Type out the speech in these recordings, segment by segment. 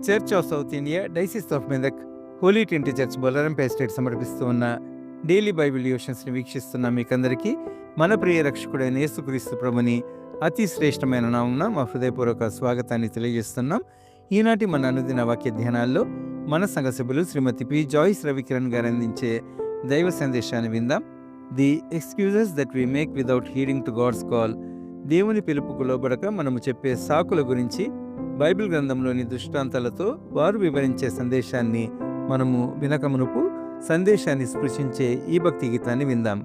Church of South India Diocese of Medak Holy Trinity Church బొల్లారంపై estate సమర్పిస్తూ ఉన్న daily Bible డివోషన్స్ని వీక్షిస్తున్న మీకందరికీ మన ప్రియ రక్షకుడైన యేసుక్రీస్తు ప్రభుని అతి శ్రేష్టమైన నామమున మా హృదయపూర్వక స్వాగతాన్ని తెలియజేస్తున్నాం. ఈనాటి మన అనుదిన వాక్య ధ్యానాల్లో మన సంఘ సభ్యులు శ్రీమతి పి జాయిస్ రవికిరణ్ గారు అందించే దైవ సందేశాన్ని విందాం. The excuses that we make without hearing to God's call. దేవుని పిలుపుకు లోబడక మనము చెప్పే సాకుల గురించి బైబిల్ గ్రంథంలోని దృష్టాంతాలతో వారు వివరించే సందేశాన్ని మనము వినకమునుపు సందేశాన్ని స్పృశించే ఈ భక్తి గీతాన్ని విందాం.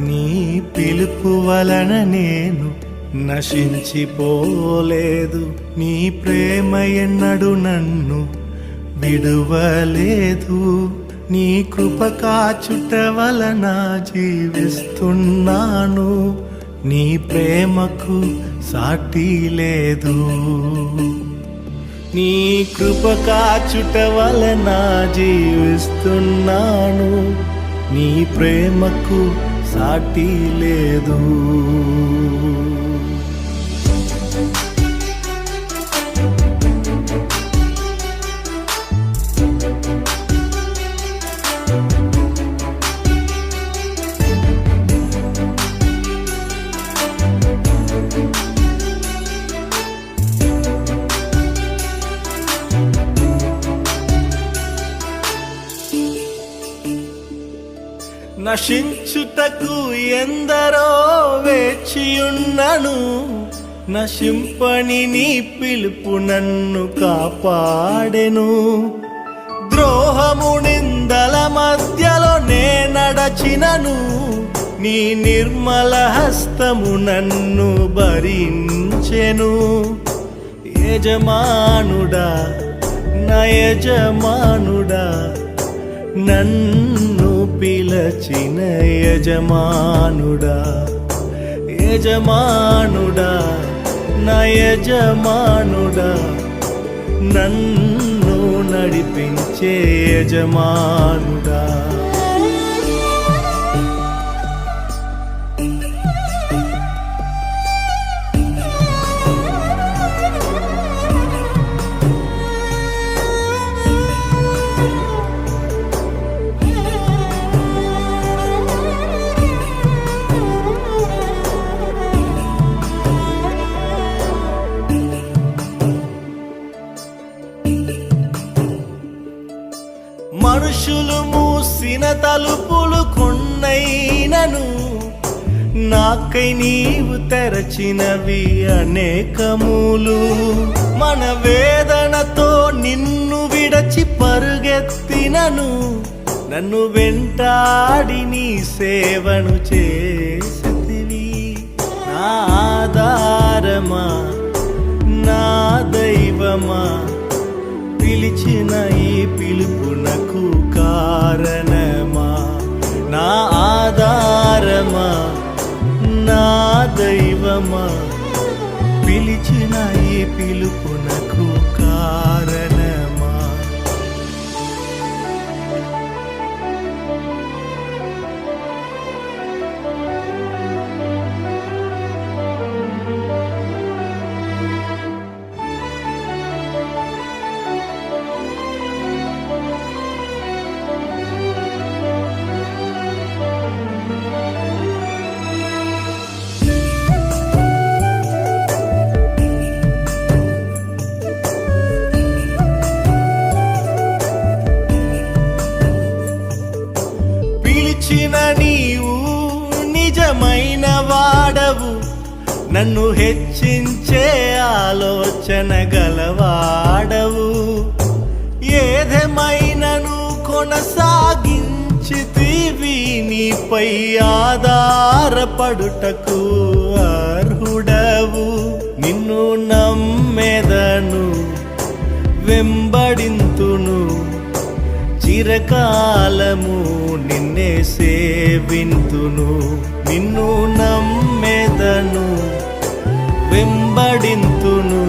నీ పిలుపు వలన నేను నశించిపోలేదు, నీ ప్రేమ ఎన్నడు నన్ను విడువలేదు, నీ కృప కాచుట వలన జీవిస్తున్నాను, నీ ప్రేమకు సాటి లేదు. నీ కృప కాచుట వలన జీవిస్తున్నాను, నీ ప్రేమకు సాటి లేదు. నశించుటకు ఎందరో వేచియున్నను, నశింపని నీ పిలుపు నన్ను కాపాడెను. ద్రోహము నిందల మధ్యలో నే నడచినను, నీ నిర్మల హస్తము నన్ను భరించెను. యజమానుడా నా యజమానుడా, నన్ను పిలచిన యజమానుడా, యజమానుడా నా యజమానుడా, నన్ను నడిపించే యజమానుడా. మనుషులు మూసిన తలుపులు కొన్నైనను, నాకై నీవు తెరచినవి అనేకములు. మన వేదనతో నిన్ను విడచి పరుగెత్తినను, నన్ను వెంటాడి నీ సేవను చేసితివి. నా ఆధారమా నా దైవమా, పిలిచిన ఈ పిలుపునకు కారణమా. నా ఆధారమా నా దైవమా, పిలిచిన ఈ పిలుపునకు కారణమా. నీవు నిజమైన వాడవు, నన్ను హెచ్చించే ఆలోచన గలవాడవు. ఏదేమైనను కొనసాగించితివి, నీపై ఆధారపడుటకు అర్హుడవు. నిన్ను నమ్మ నమ్మెదను, వెంబడింతును, చిరకాలము నిన్నే సేవింతును. నిన్ను నమ్మెదను, వెంబడింతును,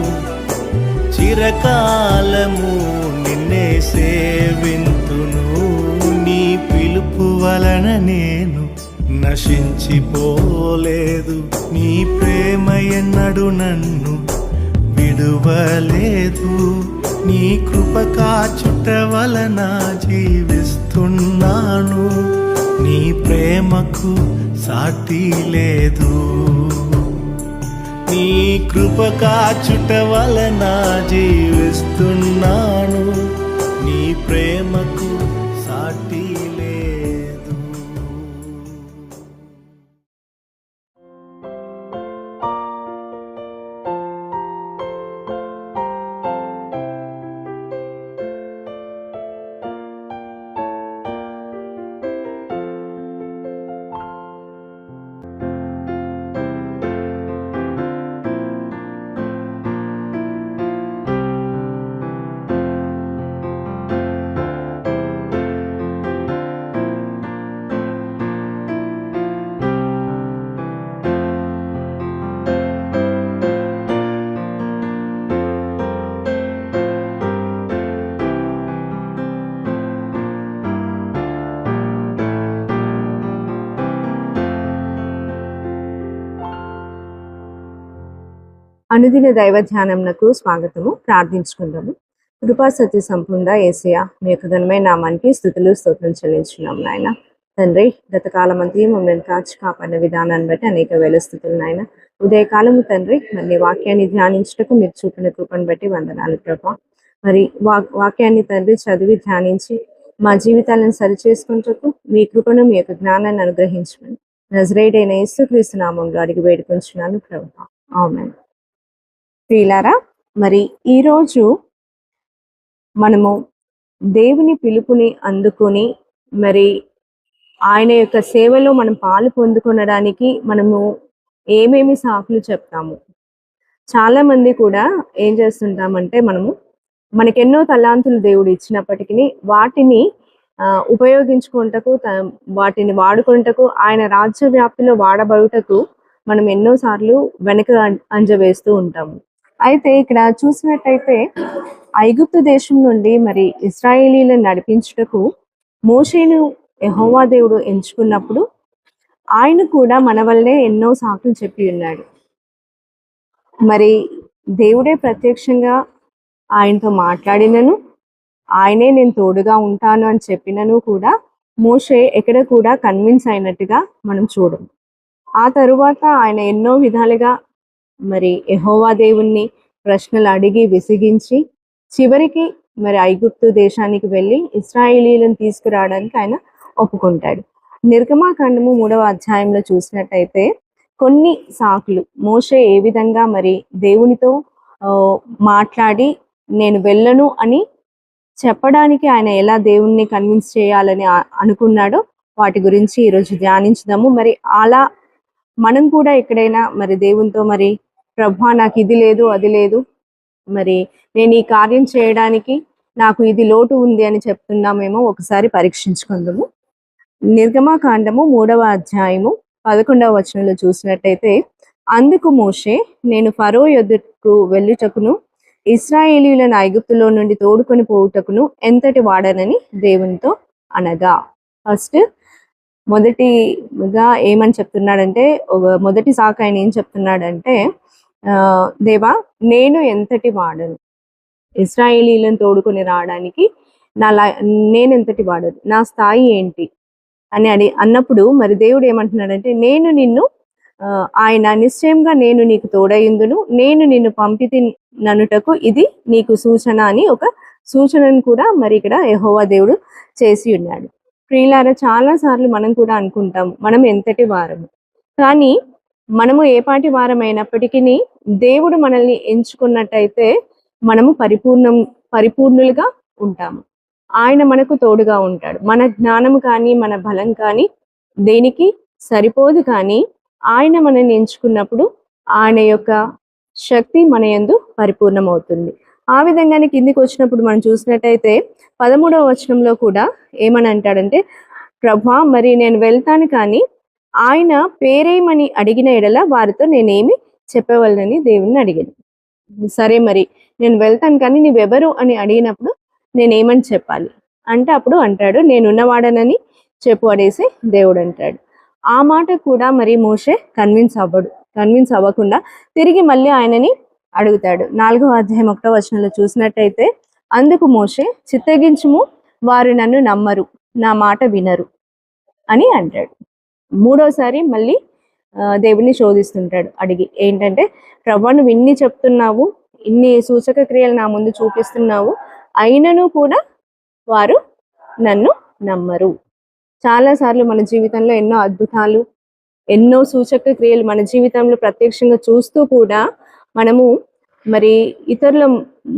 చిరకాలము నిన్నే సేవింతును. నీ పిలుపు వలన నేను నశించిపోలేదు, నీ ప్రేమ ఎన్నడు నన్ను విడువలేదు. నీ కృప కాచుట వలన జీవిస్తున్నాను, నీ ప్రేమకు సాటి లేదు. నీ కృప కాచుట వలన జీవిస్తున్నాను, నీ ప్రేమకు సాటి లేదు. అనుదిన దైవ ధ్యానంకు స్వాగతము. ప్రార్థించుకుందాము. కృపా సత్య సంపూర్ణ యేసయ్య, మీ యొక్క ఘనమైన నామానికి స్తుతులు స్తోత్రం చెల్లించున్నాం నాయన. తండ్రి, గత కాలం అంతా మమ్మల్ని కాచి కాపాడిన విధానాన్ని బట్టి అనేక వేల స్తుతులు నాయన. ఉదయకాలము తండ్రి, మరి వాక్యాన్ని ధ్యానించుటకు మీరు చూపిన కృపను బట్టి వందనాలు ప్రభా. మరి వాక్యాన్ని తండ్రి చదివి ధ్యానించి మా జీవితాలను సరిచేసుకుంటూ మీ కృపను, మీ యొక్క జ్ఞానాన్ని అనుగ్రహించమని నజరేయుడైన యేసుక్రీస్తు నామంలో అడిగి వేడుకొంచున్నాను ప్రభా. ఆమేన్. ప్రియులారా, మరి ఈరోజు మనము దేవుని పిలుపుని అందుకొని మరి ఆయన యొక్క సేవలో మనం పాలు పొందుకొనడానికి మనము ఏమేమి సాకులు చెప్తాము. చాలా మంది కూడా ఏం చేస్తుంటామంటే, మనకెన్నో తలాంతులు దేవుడు ఇచ్చినప్పటికీ వాటిని ఉపయోగించుకుంటకు, వాటిని వాడుకుంటకు, ఆయన రాజ్య వ్యాప్తిలో వాడబడుటకు మనం ఎన్నోసార్లు వెనక అంజవేస్తూ ఉంటాము. అయితే ఇక్కడ చూసినట్టయితే ఐగుప్తు దేశం నుండి మరి ఇశ్రాయేలీలను నడిపించుటకు మోషేను యెహోవా దేవుడు ఎంచుకున్నప్పుడు ఆయన కూడా మన వల్లే ఎన్నో సాకులు చెప్పి ఉన్నాడు. మరి దేవుడే ప్రత్యక్షంగా ఆయనతో మాట్లాడినను, ఆయనే నేను తోడుగా ఉంటాను అని చెప్పినను కూడా మోషే ఎక్కడ కూడా కన్విన్స్ అయినట్టుగా మనం చూడము. ఆ తరువాత ఆయన ఎన్నో విధాలుగా మరి యెహోవా దేవుణ్ణి ప్రశ్నలు అడిగి విసిగించి చివరికి మరి ఐగుప్తు దేశానికి వెళ్ళి ఇశ్రాయేలీలను తీసుకురావడానికి ఆయన ఒప్పుకుంటాడు. నిర్గమాకాండము 3వ అధ్యాయంలో చూసినట్టయితే కొన్ని సాకులు మోషే ఏ విధంగా మరి దేవునితో మాట్లాడి నేను వెళ్ళను అని చెప్పడానికి ఆయన ఎలా దేవుణ్ణి కన్విన్స్ చేయాలని అనుకున్నాడో వాటి గురించి ఈరోజు ధ్యానించుదాము. మరి అలా మనం కూడా ఎక్కడైనా మరి దేవునితో మరి ప్రభువా నాకు ఇది లేదు అది లేదు, మరి నేను ఈ కార్యం చేయడానికి నాకు ఇది లోటు ఉంది అని చెప్తున్నామేమో ఒకసారి పరీక్షించుకుందాము. నిర్గమాకాండము 3వ అధ్యాయము 11వ వచనంలో చూసినట్టయితే, అందుకు మోషే నేను ఫరో యొద్దకు వెళ్ళుటకును ఇశ్రాయేలీయులను ఐగుప్తులో నుండి తోడుకొని పోవుటకును ఎంతటి వాడనని దేవునితో అనగా, ఫస్ట్ మొదటిగా ఏమని చెప్తున్నాడంటే, మొదటి సాకు ఆయన ఏం చెప్తున్నాడంటే, దేవా నేను ఎంతటి వాడను, ఇశ్రాయేలీలను తోడుకొని రావడానికి నేను ఎంతటి వాడను, నా స్థాయి ఏంటి అని అన్నప్పుడు మరి దేవుడు ఏమంటున్నాడంటే, నేను నిన్ను ఆయన నిశ్చయంగా నేను నీకు తోడయిందును, నేను నిన్ను పంపితి ననుటకు ఇది నీకు సూచన అని ఒక సూచనను కూడా మరి ఇక్కడ యెహోవా దేవుడు చేసి ఉన్నాడు. ప్రియులారా, చాలా సార్లు మనం కూడా అనుకుంటాం మనం ఎంతటి వారము, కానీ మనము ఏ పాటి వారం అయినప్పటికీ దేవుడు మనల్ని ఎంచుకున్నట్టయితే మనము పరిపూర్ణులుగా ఉంటాము. ఆయన మనకు తోడుగా ఉంటాడు. మన జ్ఞానం కానీ మన బలం కానీ దేనికి సరిపోదు, కానీ ఆయన మనల్ని ఎంచుకున్నప్పుడు ఆయన యొక్క శక్తి మన యందు పరిపూర్ణమవుతుంది. ఆ విధంగానే కిందికి వచ్చినప్పుడు మనం చూసినట్టయితే 13వ వచనంలో కూడా ఏమని అంటాడంటే, ప్రభా మరి నేను వెళ్తాను కానీ ఆయన పేరేమని అడిగిన ఎడల వారితో నేనేమి చెప్పవలనని దేవుణ్ణి అడిగాను. సరే మరి నేను వెళ్తాను కానీ నీవెవరు అని అడిగినప్పుడు నేనేమని చెప్పాలి అంటే అప్పుడు అంటాడు, నేనున్నవాడనని చెప్పు అనేసి దేవుడు అంటాడు. ఆ మాట కూడా మరి మోషే కన్విన్స్ అవ్వకుండా తిరిగి మళ్ళీ ఆయనని అడుగుతాడు. 4వ అధ్యాయం 1వ వచనంలో చూసినట్టయితే, అందుకు మోషే చిత్తగించుము, వారు నన్ను నమ్మరు, నా మాట వినరు అని అంటాడు. మూడోసారి మళ్ళీ దేవుణ్ణి శోధిస్తుంటాడు అడిగి, ఏంటంటే ప్రభా నువ్వు ఇన్ని చెప్తున్నావు, ఇన్ని సూచక క్రియలు నా ముందు చూపిస్తున్నావు, అయినను కూడా వారు నన్ను నమ్మరు. చాలాసార్లు మన జీవితంలో ఎన్నో అద్భుతాలు, ఎన్నో సూచక క్రియలు మన జీవితంలో ప్రత్యక్షంగా చూస్తూ కూడా మనము మరి ఇతరుల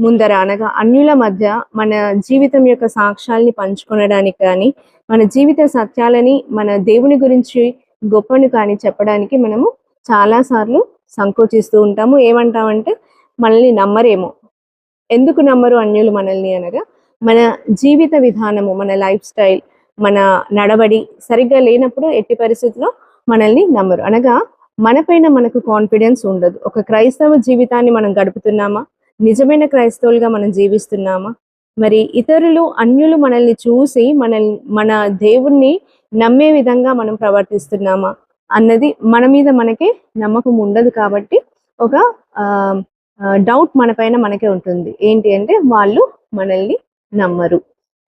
ముందర అనగా అన్యుల మధ్య మన జీవితం యొక్క సాక్ష్యాల్ని పంచుకొనడానికి కానీ, మన జీవిత సత్యాలని, మన దేవుని గురించి గొప్పను కానీ చెప్పడానికి మనము చాలాసార్లు సంకోచిస్తూ ఉంటాము. ఏమంటామంటే మనల్ని నమ్మరేమో. ఎందుకు నమ్మరు అన్యులు మనల్ని అనగా, మన జీవిత విధానము, మన లైఫ్ స్టైల్, మన నడవడి సరిగ్గా లేనప్పుడు ఎట్టి పరిస్థితుల్లో మనల్ని నమ్మరు. అనగా మనపైన మనకు కాన్ఫిడెన్స్ ఉండదు. ఒక క్రైస్తవ జీవితాన్ని మనం గడుపుతున్నామా, నిజమైన క్రైస్తవులుగా మనం జీవిస్తున్నామా, మరి ఇతరులు అన్యులు మనల్ని చూసి మన దేవుణ్ణి నమ్మే విధంగా మనం ప్రవర్తిస్తున్నామా అన్నది మన మీద మనకే నమ్మకం ఉండదు. కాబట్టి ఒక డౌట్ మన పైన మనకే ఉంటుంది. ఏంటి అంటే వాళ్ళు మనల్ని నమ్మరు.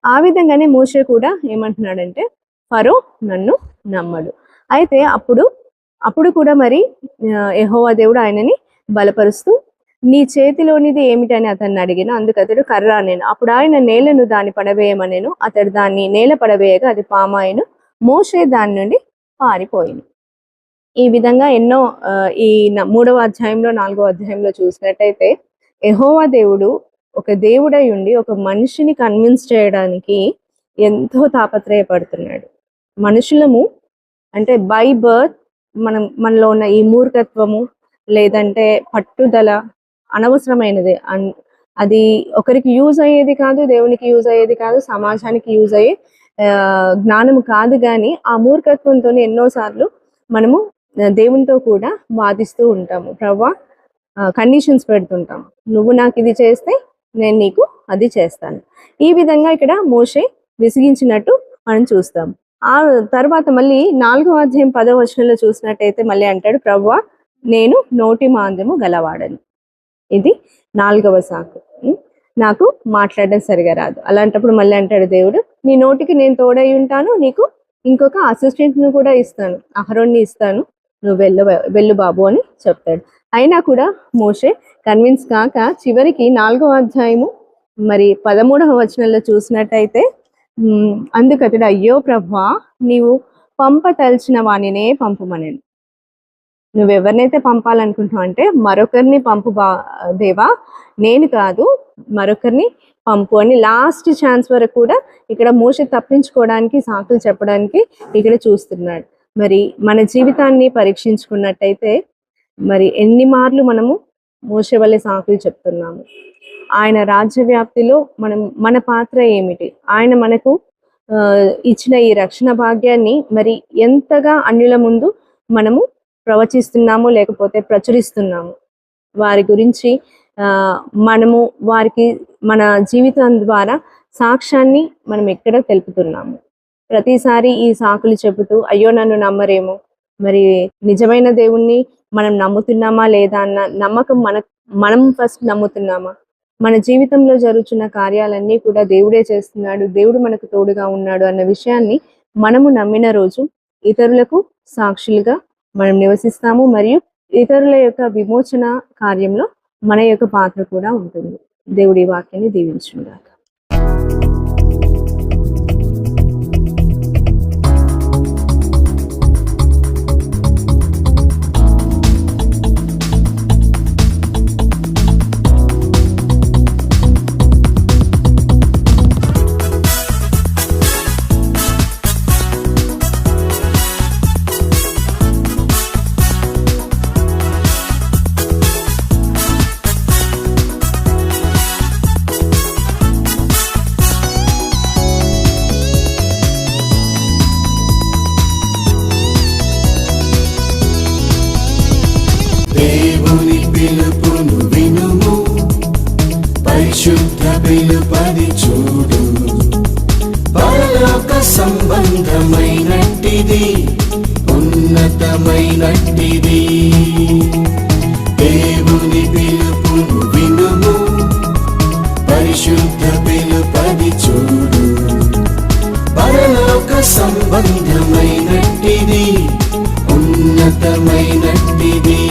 ఆ విధంగానే మోషే కూడా ఏమంటున్నాడంటే, ఫరో నన్ను నమ్మడు. అయితే అప్పుడు కూడా మరి యెహోవా దేవుడు ఆయనని బలపరుస్తూ, నీ చేతిలోనిది ఏమిటని అతన్ని అడిగిన. అందుకు అతడు కర్ర అనేను. అప్పుడు ఆయన నేలను దాన్ని పడవేయమనేను. అతడు దాన్ని నేల పడవేయగా అది పామాయను. మోషే దాని నుండి పారిపోయిను. ఈ విధంగా ఎన్నో ఈ 3వ అధ్యాయంలో 4వ అధ్యాయంలో చూసినట్టయితే, యెహోవా దేవుడు ఒక దేవుడై ఉండి ఒక మనిషిని కన్విన్స్ చేయడానికి ఎంతో తాపత్రయపడుతున్నాడు. మనుషులము అంటే బై బర్త్ మనలో ఉన్న ఈ మూర్ఖత్వము, లేదంటే పట్టుదల అనవసరమైనది. అది ఒకరికి యూజ్ అయ్యేది కాదు, దేవునికి యూజ్ అయ్యేది కాదు, సమాజానికి యూజ్ అయ్యే జ్ఞానం కాదు. కానీ ఆ మూర్ఖత్వంతో ఎన్నోసార్లు మనము దేవునితో కూడా వాదిస్తూ ఉంటాము. ప్రభా కండిషన్స్ పెడుతుంటాం, నువ్వు నాకు ఇది చేస్తే నేను నీకు అది చేస్తాను. ఈ విధంగా ఇక్కడ మోషే విసిగించినట్టు మనం చూస్తాం. ఆ తర్వాత మళ్ళీ 4వ అధ్యాయం 10వ వచనంలో చూసినట్టయితే మళ్ళీ అంటాడు, ప్రభువా నేను నోటి మాంద్యము గలవాడని. ఇది 4వ సాకు. నాకు మాట్లాడడం సరిగా రాదు. అలాంటప్పుడు మళ్ళీ అంటాడు దేవుడు, నీ నోటికి నేను తోడై ఉంటాను, నీకు ఇంకొక అసిస్టెంట్ను కూడా ఇస్తాను, అహరోన్ని ఇస్తాను, నువ్వు వెళ్ళు బాబు అని చెప్తాడు. అయినా కూడా మోషే కన్విన్స్ కాక చివరికి 4వ అధ్యాయము మరి 13వ వచనంలో చూసినట్టయితే, అందుకతడు అయ్యో ప్రభువా నీవు పంపతలిచిన వానినే పంపుమనెను. నువ్వెవరినైతే పంపాలనుకుంటున్నావు అంటే మరొకరిని పంపు దేవా, నేను కాదు మరొకరిని పంపు అని లాస్ట్ ఛాన్స్ వరకు కూడా ఇక్కడ మోషే తప్పించుకోవడానికి, సాకులు చెప్పడానికి ఇక్కడ చూస్తున్నాడు. మరి మన జీవితాన్ని పరీక్షించుకున్నట్టయితే మరి ఎన్ని మార్లు మనము మోషే వల్లే సాకులు చెప్తున్నాము. ఆయన రాజ్య వ్యాప్తిలో మన పాత్ర ఏమిటి, ఆయన మనకు ఇచ్చిన ఈ రక్షణ భాగ్యాన్ని మరి ఎంతగా అన్యుల ముందు మనము ప్రవచిస్తున్నాము, లేకపోతే ప్రచురిస్తున్నాము, వారి గురించి మనము వారికి మన జీవితం ద్వారా సాక్ష్యాన్ని మనం ఎక్కడ తెలుపుతున్నాము. ప్రతిసారి ఈ సాకులు చెబుతూ అయ్యో నన్ను నమ్మరేమో, మరి నిజమైన దేవుణ్ణి మనం నమ్ముతున్నామా లేదా అన్న నమ్మకం మనం ఫస్ట్ నమ్ముతున్నామా, మన జీవితంలో జరుగుతున్న కార్యాలన్నీ కూడా దేవుడే చేస్తున్నాడు, దేవుడు మనకు తోడుగా ఉన్నాడు అన్న విషయాన్ని మనము నమ్మిన రోజు ఇతరులకు సాక్షులుగా మనం నివసిస్తాము. మరియు ఇతరుల యొక్క విమోచన కార్యంలో మన యొక్క పాత్ర కూడా ఉంటుంది. దేవుడి వాక్యాన్ని దీవించుగాక. పిలుపది చూడు, పరలోక సంబంధమైనట్టిది, ఉన్నతమైనట్టిది. దేవుని పిలుపును వినుము, పరిశుద్ధ పిలుపది చూడు, పరలోక సంబంధమైనట్టిది, ఉన్నతమైనట్టిది.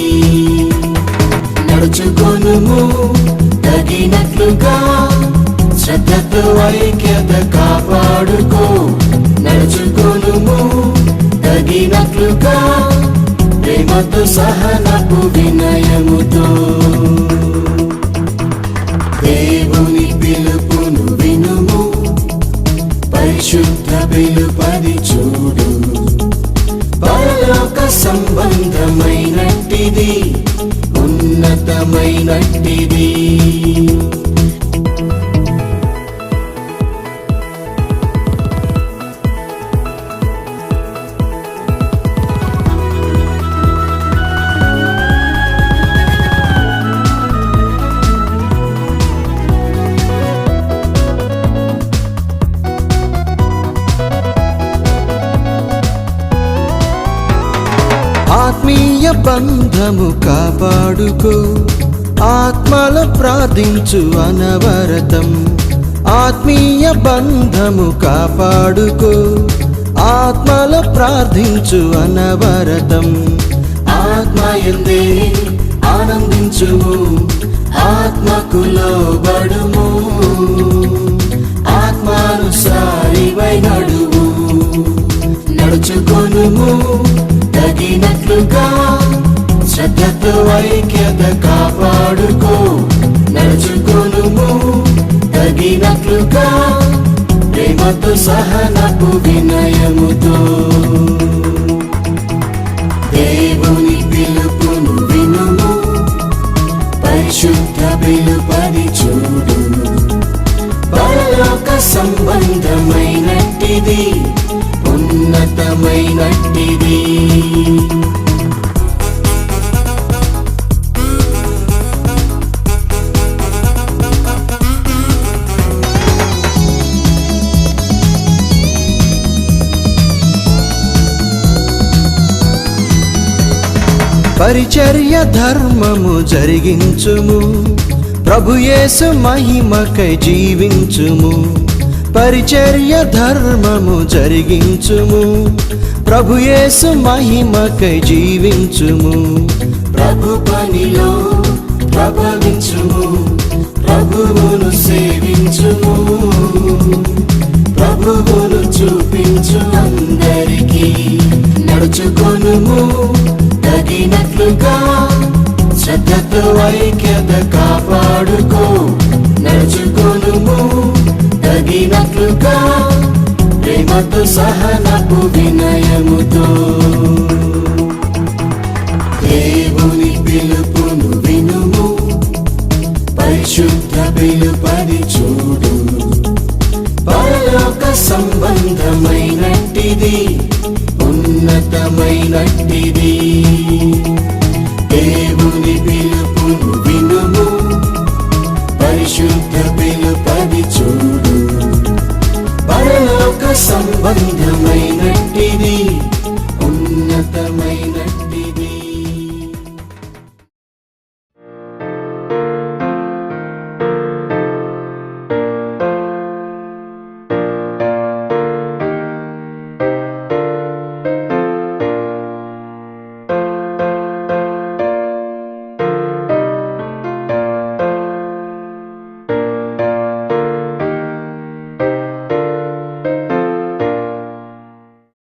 నడుచుకొనుము తగినట్లుగా, శ్రద్ధతో ఐక్యత కాపాడుకో. నడుచుకొనుము తగినట్లుగా, ప్రేమతో సహనపు వినయముతో. దేవుని పిలుపును వినుము, పరిశుద్ధ పిలుపది చూడు, పరలోక సంబంధమైనట్టిది, ఉన్నతమైనట్టిది. ఆత్మీయ బంధము కాపాడుకో, ఆత్మలో ప్రార్థించు అనవరతం. ఆత్మీయ బంధము కాపాడుకో, ఆత్మలో ప్రార్థించు అనవరతం. ఆత్మయందే ఆనందించుము, ఆత్మకు లోబడుము, ఆత్మానుసారివై నడువు. నడుచుకొనుము తగినట్లుగా, శ్రద్ధతో ఐక్యత కాపాడుకో. నడుచుకొనుము తగినట్లుగా, ప్రేమతో సహనపు వినయముతో. దేవుని పిలుపును వినుము, పరిశుద్ధ పిలుపది చూడు, పరలోక సంబంధమైనట్టిది, ఉన్నతమైనట్టిది. పరిచర్య ధర్మము జరిగించుము, ప్రభుయేసు మహిమకై జీవించుము. పరిచర్య ధర్మము జరిగించుము, ప్రభుయేసు మహిమకై జీవించుము. ప్రభు పనిలో ప్రభవించుము, ప్రభువును సేవించుము, ప్రభువును చూపించు అందరికీ. నడుచుకొనుము తగినట్లుగా, శ్రద్ధతో ఐక్యత కాపాడుకో. నడుచుకొనుము తగినట్లుగా, ప్రేమతో సహనపు వినయముతో. దేవుని పిలుపును వినుము, పరిశుద్ధ పిలుపది చూడు, పరలోక సంబంధమైనట్టిది, ఉన్నతమైనట్టిది.